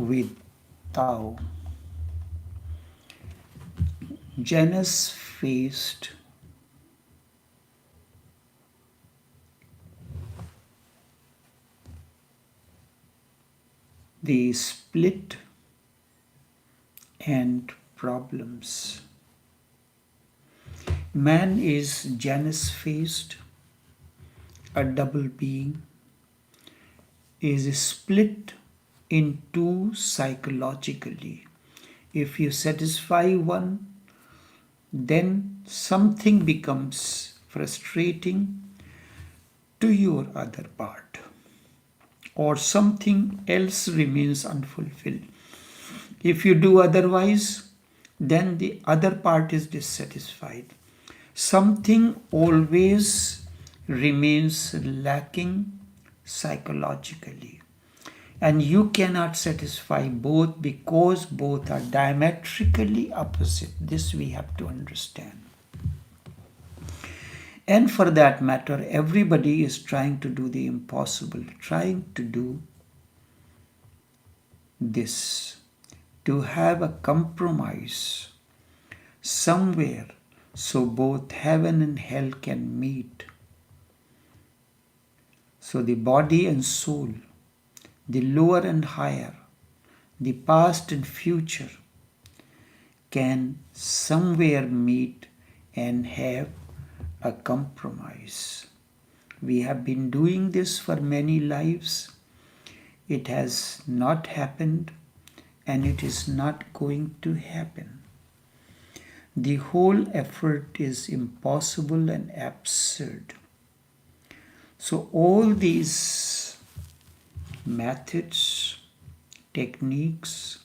with Tao. Janus-Faced the split and problems. Man is Janus-faced, a double being, is split in two psychologically. If you satisfy one, then something becomes frustrating to your other part, or something else remains unfulfilled. If you do otherwise, then the other part is dissatisfied. Something always remains lacking psychologically. And you cannot satisfy both because both are diametrically opposite. This we have to understand. And for that matter, everybody is trying to do the impossible, trying to do this, to have a compromise somewhere so both heaven and hell can meet. So the body and soul, the lower and higher, the past and future can somewhere meet and have a compromise. We have been doing this for many lives. It has not happened and it is not going to happen. The whole effort is impossible and absurd. So all these methods, techniques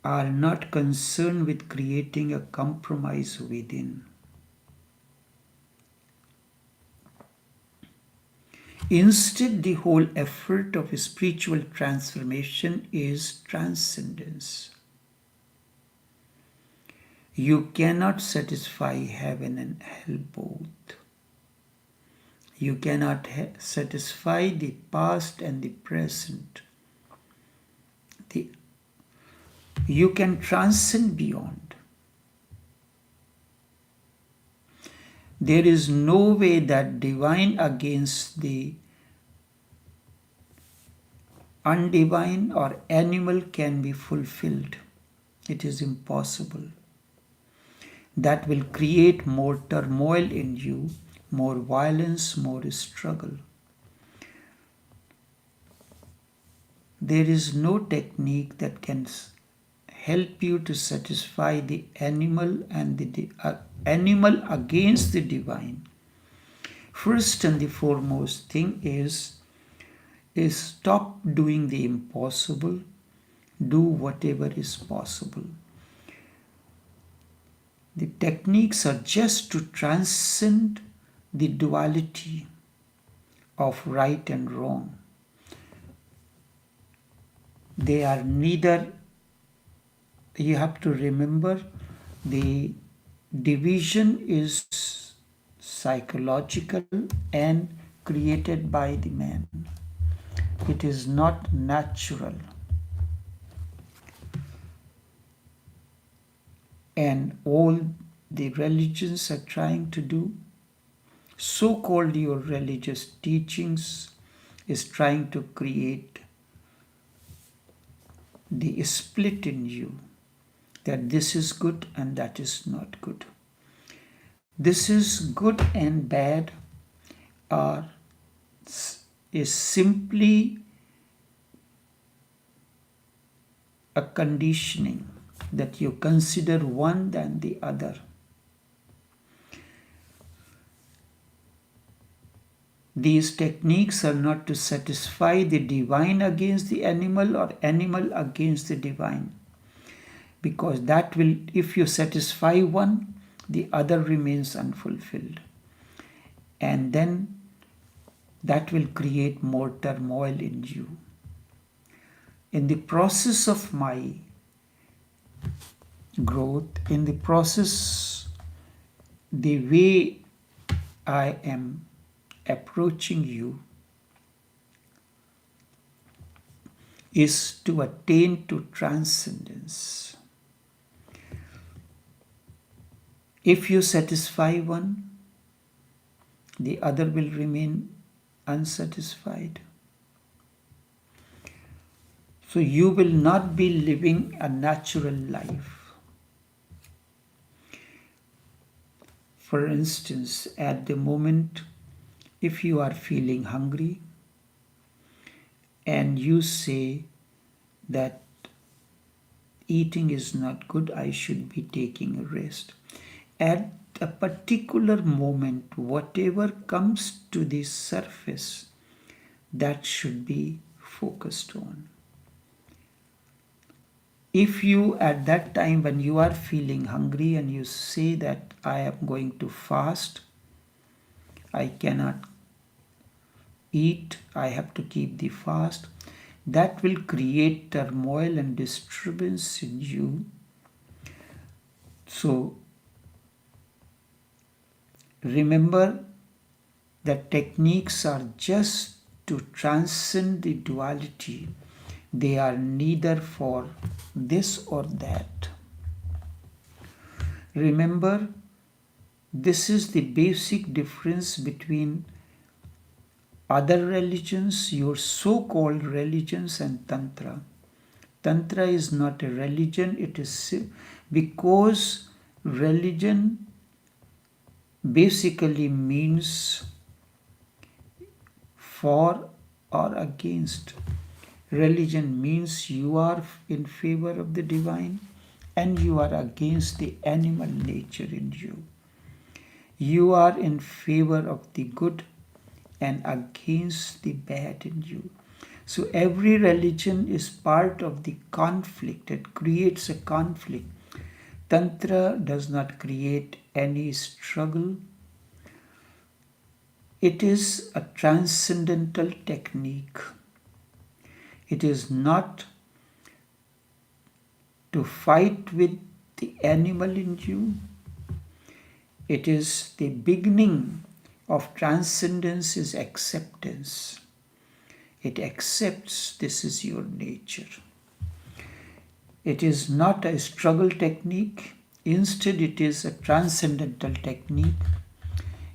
are not concerned with creating a compromise within. Instead, the whole effort of spiritual transformation is transcendence. You cannot satisfy heaven and hell both. You cannot satisfy the past and the present. You can transcend beyond. There is no way that divine against the undivine or animal can be fulfilled. It is impossible. That will create more turmoil in you, more violence, more struggle. There is no technique that can help you to satisfy the animal and the animal against the divine. First and the foremost thing is stop doing the impossible, do whatever is possible. The techniques are just to transcend the duality of right and wrong. They are neither, you have to remember, the division is psychological and created by the man. It is not natural. And all the religions are trying to do, so-called your religious teachings, is trying to create the split in you, that this is good and that is not good. This is good and bad is simply a conditioning that you consider one than the other. These techniques are not to satisfy the divine against the animal or animal against the divine. Because that will, if you satisfy one, the other remains unfulfilled. And then that will create more turmoil in you. In the process of my growth, in the process, the way I am approaching you, is to attain to transcendence. If you satisfy one, the other will remain unsatisfied. So you will not be living a natural life. For instance, at the moment, if you are feeling hungry and you say that eating is not good, I should be taking a rest. At a particular moment, whatever comes to the surface, that should be focused on. If you, at that time when you are feeling hungry and you say that I am going to fast, I cannot eat, I have to keep the fast, that will create turmoil and disturbance in you. So remember that techniques are just to transcend the duality. They are neither for this or that. Remember, this is the basic difference between other religions, your so-called religions, and Tantra. Tantra is not a religion, it is because religion basically means for or against. Religion means you are in favor of the divine and you are against the animal nature in you. You are in favor of the good and against the bad in you. So every religion is part of the conflict. It creates a conflict. Tantra does not create any struggle. It is a transcendental technique. It is not to fight with the animal in you. It is the beginning of transcendence is acceptance. It accepts this is your nature. It is not a struggle technique. Instead, it is a transcendental technique.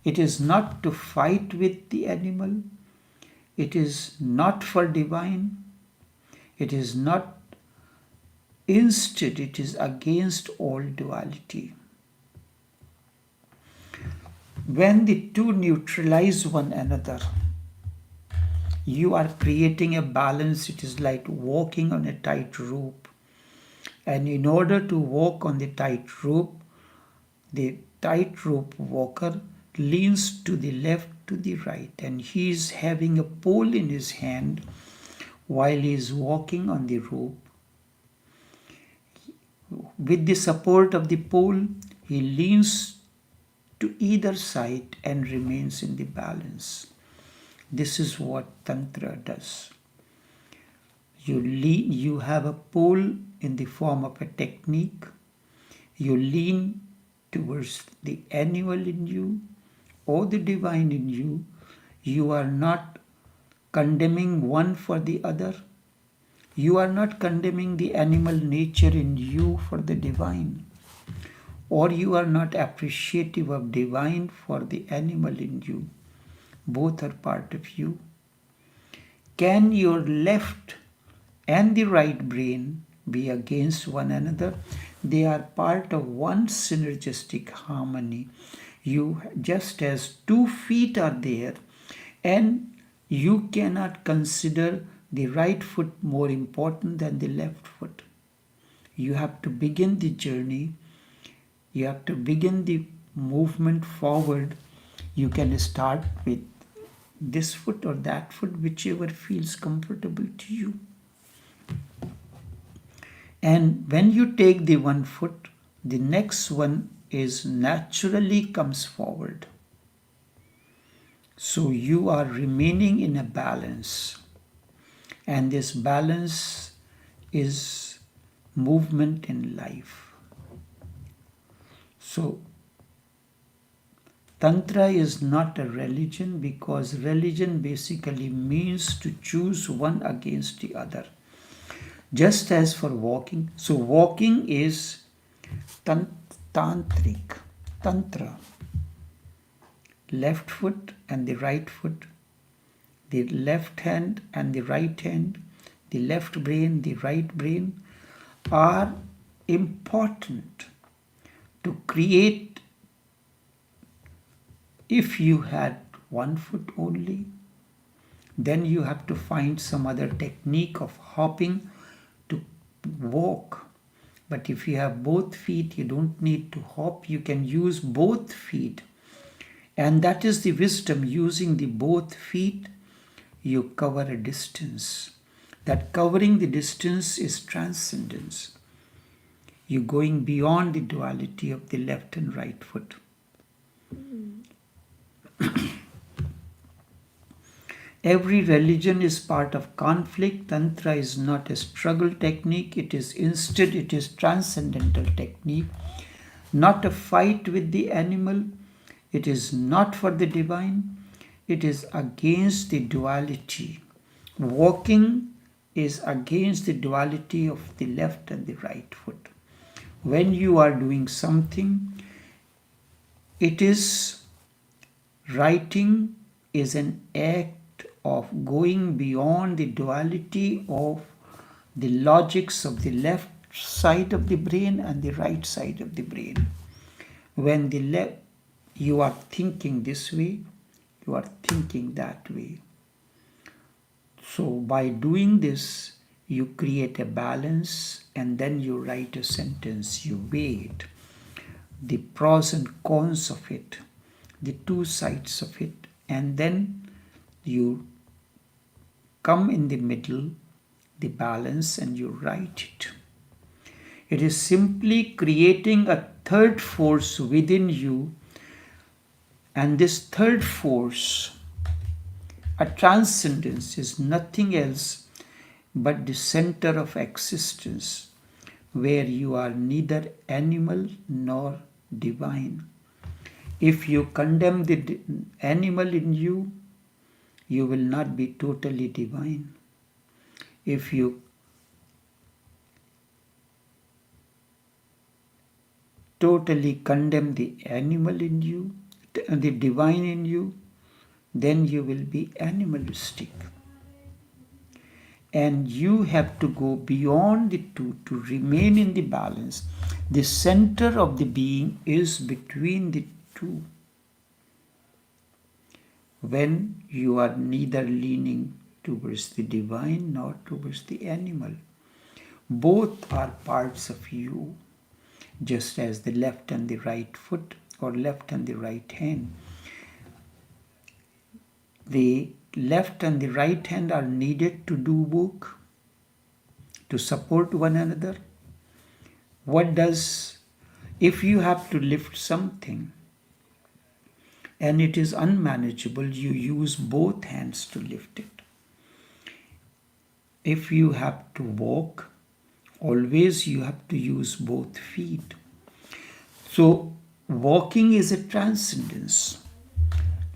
It is not to fight with the animal. It is not for divine. It is not. Instead, it is against all duality. When the two neutralize one another, you are creating a balance. It is like walking on a tight rope. And in order to walk on the tightrope walker leans to the left, to the right, and he is having a pole in his hand while he is walking on the rope. With the support of the pole, he leans to either side and remains in the balance. This is what Tantra does. You have a pole in the form of a technique. You lean towards the animal in you or the divine in you. You are not condemning one for the other. You are not condemning the animal nature in you for the divine. Or you are not appreciative of divine for the animal in you. Both are part of you. Can your left and the right brain be against one another? They are part of one synergistic harmony. You, just as 2 feet are there, and you cannot consider the right foot more important than the left foot. You have to begin the journey. You have to begin the movement forward. You can start with this foot or that foot, whichever feels comfortable to you. And when you take the one foot, the next one is naturally comes forward. So you are remaining in a balance. And this balance is movement in life. So Tantra is not a religion, because religion basically means to choose one against the other. Just as for walking, so walking is tantric, tantra, left foot and the right foot, the left hand and the right hand, the left brain, the right brain are important to create. If you had one foot only, then you have to find some other technique of hopping to walk. But if you have both feet, you don't need to hop, you can use both feet. And that is the wisdom. Using the both feet, you cover a distance. That covering the distance is transcendence. You're going beyond the duality of the left and right foot. Every religion is part of conflict. Tantra is not a struggle technique. It is transcendental technique. Not a fight with the animal. It is not for the divine. It is against the duality. Walking is against the duality of the left and the right foot. When you are doing something, it is writing is an act of going beyond the duality of the logics of the left side of the brain and the right side of the brain. When you are thinking this way, you are thinking that way. So by doing this, you create a balance, and then you write a sentence. You weigh it, the pros and cons of it, the two sides of it, and then you come in the middle, the balance, and you write it. It is simply creating a third force within you, and this third force, a transcendence, is nothing else but the center of existence, where you are neither animal nor divine. If you condemn the animal in you, you will not be totally divine. If you totally condemn the animal in you, the divine in you, then you will be animalistic. And you have to go beyond the two to remain in the balance. The center of the being is between the two. When you are neither leaning towards the divine nor towards the animal, both are parts of you, just as the left and the right foot or left and the right hand. The left and the right hand are needed to do work, to support one another. If you have to lift something and it is unmanageable, you use both hands to lift it. If you have to walk, always you have to use both feet. So walking is a transcendence.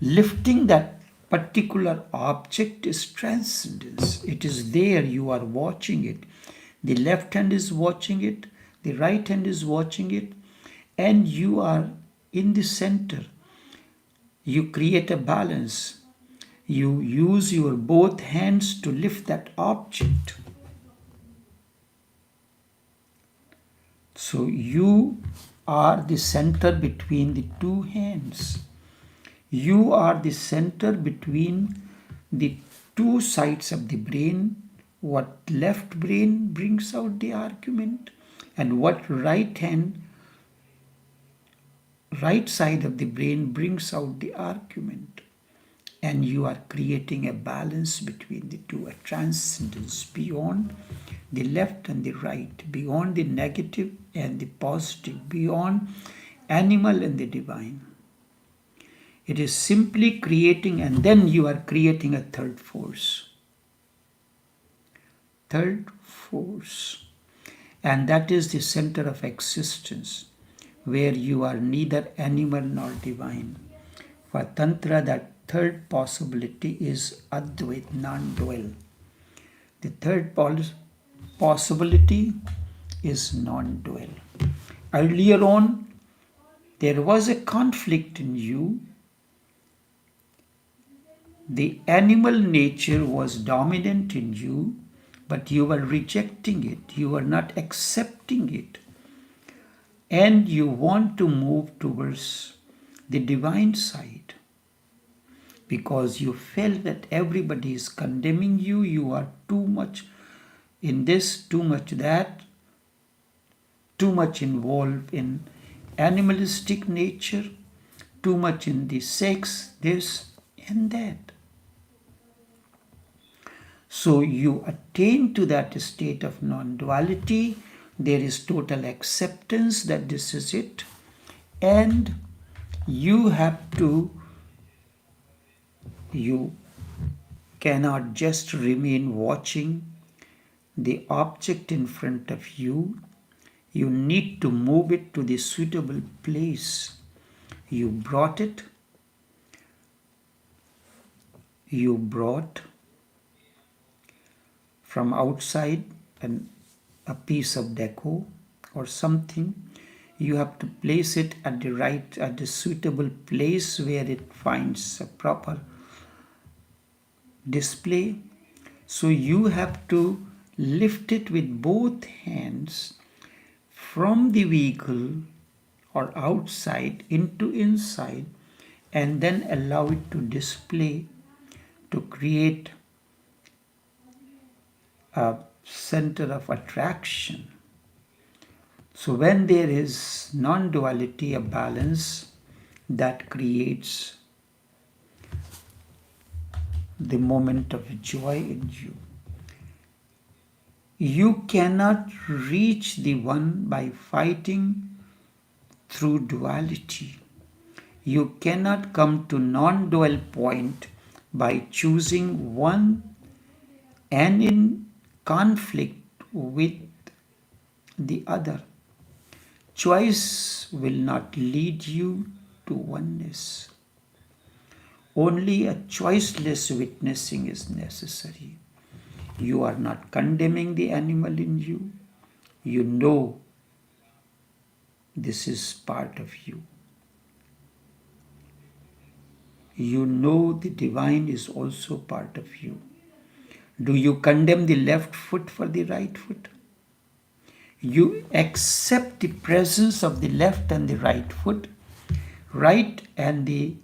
Lifting that particular object is transcendence. It is there, you are watching it. The left hand is watching it, the right hand is watching it, and you are in the center. You create a balance. You use your both hands to lift that object. So you are the center between the two hands. You are the center between the two sides of the brain. What left brain brings out the argument, and what right side of the brain brings out the argument. And you are creating a balance between the two, a transcendence beyond the left and the right, beyond the negative and the positive, beyond animal and the divine. It is simply creating, and then you are creating a third force. Third force. And that is the center of existence, where you are neither animal nor divine. For Tantra, that third possibility is Advait, non-dual. The third possibility is non-dual. Earlier on, there was a conflict in you. The animal nature was dominant in you, but you were rejecting it. You were not accepting it. And you want to move towards the divine side because you felt that everybody is condemning you. You are too much in this, too much that, too much involved in animalistic nature, too much in the sex, this and that. So you attain to that state of non-duality. There is total acceptance that this is it. And you cannot just remain watching the object in front of you. You need to move it to the suitable place. You brought from outside a piece of deco or something. You have to place it at the suitable place where it finds a proper display. So you have to lift it with both hands from the vehicle or outside into inside, and then allow it to display, to create a center of attraction. So when there is non-duality, a balance, that creates the moment of joy in you. You cannot reach the one by fighting through duality. You cannot come to non-dual point by choosing one and in conflict with the other. Choice will not lead you to oneness. Only a choiceless witnessing is necessary. You are not condemning the animal in you. You know this is part of you. You know the divine is also part of you. Do you condemn the left foot for the right foot? You accept the presence of the left and the right foot, right and the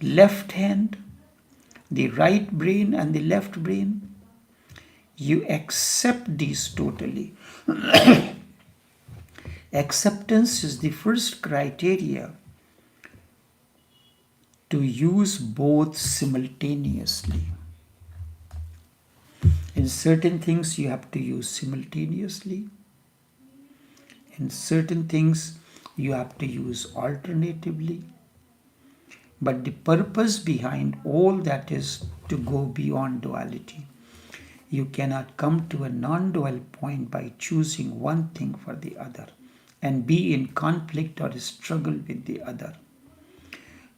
left hand, the right brain and the left brain. You accept these totally. Acceptance is the first criteria to use both simultaneously. In certain things you have to use simultaneously. In certain things you have to use alternatively. But the purpose behind all that is to go beyond duality. You cannot come to a non-dual point by choosing one thing for the other and be in conflict or struggle with the other.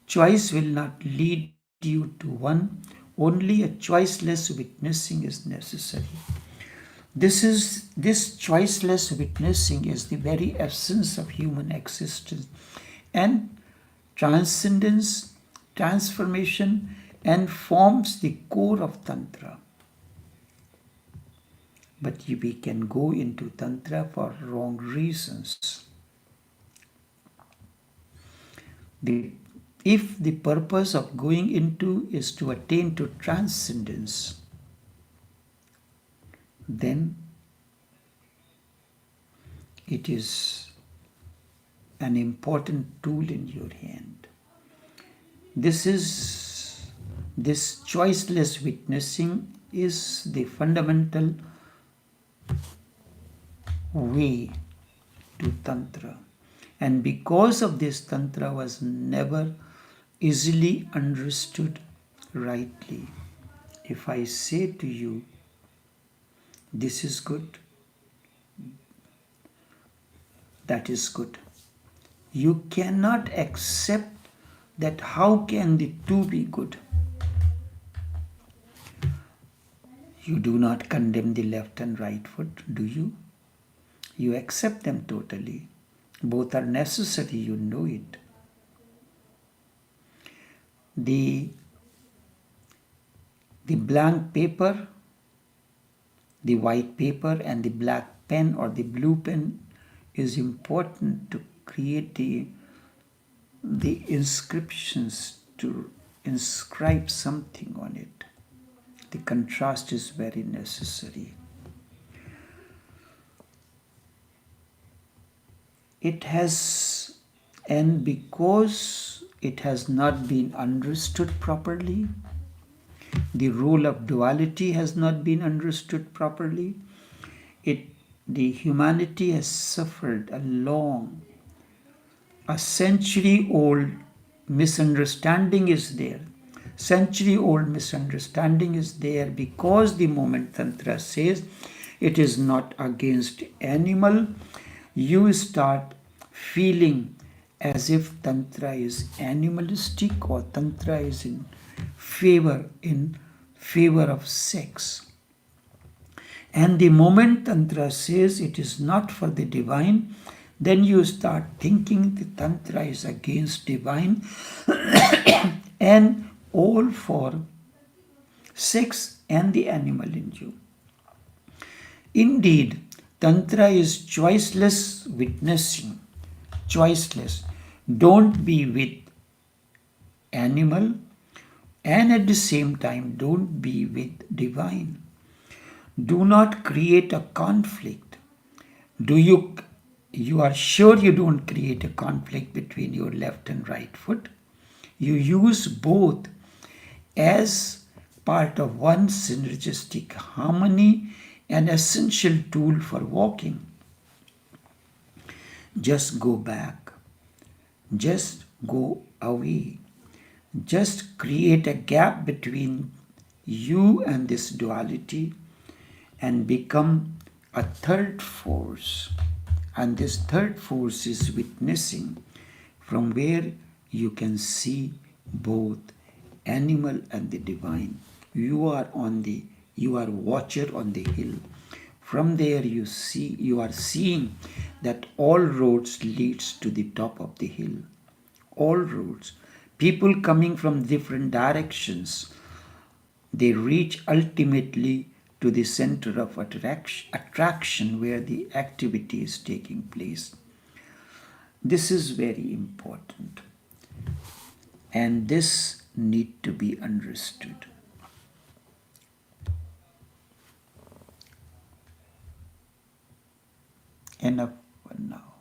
Choice will not lead you to one. Only a choiceless witnessing is necessary. This choiceless witnessing is the very essence of human existence and transcendence, transformation, and forms the core of Tantra. But we can go into Tantra for wrong reasons. If the purpose of going into is to attain to transcendence, then it is an important tool in your hand. This choiceless witnessing is the fundamental way to Tantra. And because of this, Tantra was never easily understood rightly. If I say to you, this is good, that is good, you cannot accept that how can the two be good? You do not condemn the left and right foot, do you? You accept them totally. Both are necessary, you know it. The blank paper, the white paper and the black pen or the blue pen is important to create the inscriptions, to inscribe something on it. The contrast is very necessary. It has, and because it has not been understood properly, the role of duality has not been understood properly, the humanity has suffered a century-old misunderstanding is there. Century-old misunderstanding is there because the moment Tantra says it is not against animal, you start feeling as if Tantra is animalistic or Tantra is in favor of sex. And the moment Tantra says it is not for the divine, then you start thinking the Tantra is against divine and all for sex and the animal in you. Indeed, Tantra is choiceless witnessing. Choiceless. Don't be with animal and at the same time don't be with divine. Do not create a conflict. You are sure you don't create a conflict between your left and right foot? You use both as part of one synergistic harmony, an essential tool for walking. Just go back. Just go away. Just create a gap between you and this duality and become a third force. And this third force is witnessing, from where you can see both animal and the divine. You are watcher on the hill. From there you are seeing that all roads leads to the top of the hill. All roads. People coming from different directions, they reach ultimately to the center of attraction where the activity is taking place. This is very important, and this need to be understood. Enough for now.